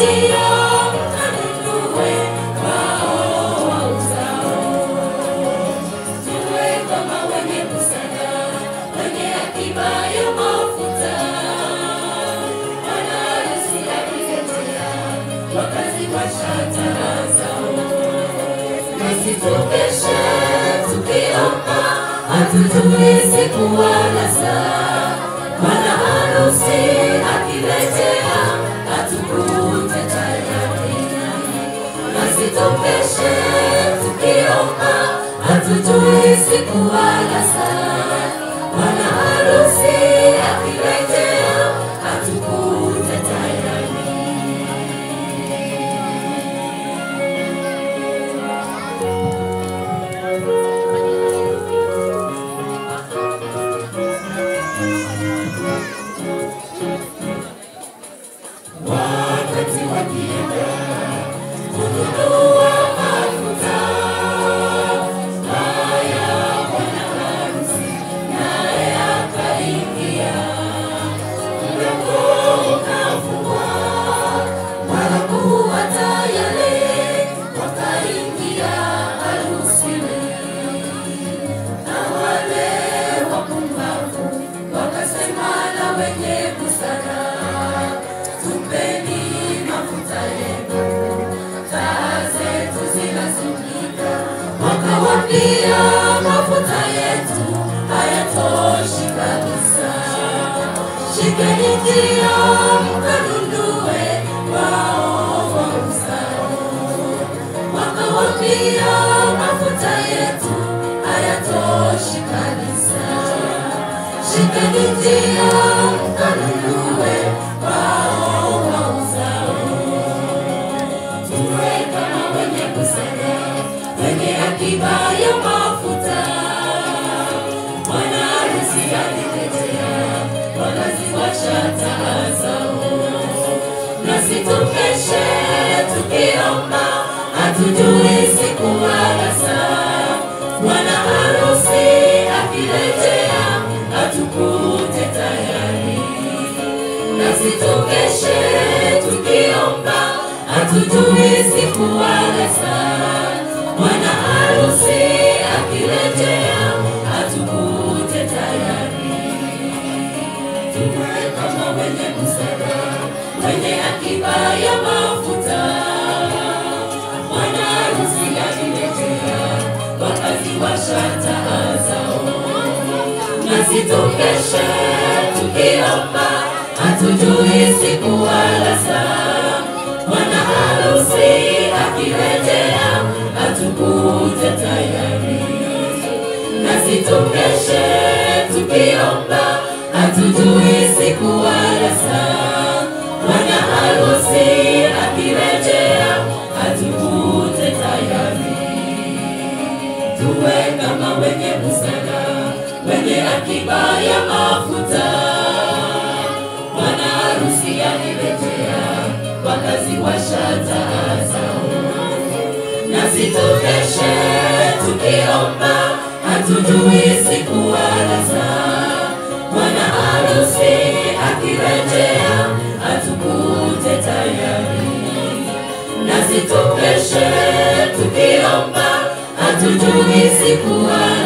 ndio mkanunue wao wauzao. Tuwe kama wenye busara, wenye akiba ya mafuta. Bwana harusi akirejea, wakaziwasha taa zao. Nasi tukeshe tukiomba, hatujui siku wala saa. Bwana harusi akirejea, hatukute tayari. Nasi tukeshe tukiomba, hatujui siku wala saa. Bwana harusi akirejea, hatukute tayari. Wakati wakienda kununua mafuta, haya bwana harusi naye akaingia. Mlango ukafungwa, wakakuwa tayari, wakaingia harusini. Na wale wapumbavu wakasema na wenye busara, tumpeni mafuta yenu, taa zetu zinazimika. Wakawambia mafuta yetu hayatoshi kabisa, shikeni njia mkanunue wao wauzao. Wakawambia mafuta yetu hayatoshi kabisa, shikeni njia mkanunue wao wauzao. Tuwe kama wenye busara, wenye akiba ya mafuta. Bwana harusi akirejea, wakaziwasha taa zao. Nasi tukeshe tukiomba, hatujui siku wala saa. Bwana harusi akirejea, hatukute tayari. Nasi tukeshe tukiomba, hatujui siku wala saa. Bwana harusi akirejea, hatukute tayari. Tuwe kama wenye busara, wenye akiba ya mafuta. Bwana harusi akirejea, wakaziwasha taa zao. Nasi tukeshe tukiomba, hatujui siku wala saa. Bwana harusi akirejea, hatukute tayari. Nasi tukeshe tukiomba, hatujui siku wala saa. Bwana harusi akirejea, hatukute tayari. Tuwe kama wenye busara, wenye akiba ya mafuta. Bwana harusi akirejea, wakaziwasha taa zao. Nasi tukeshe tukiomba, hatujui siku wala saa. Bwana harusi akirejea, hatukute tayari. Nasi tukeshe tukiomba, hatujui siku wala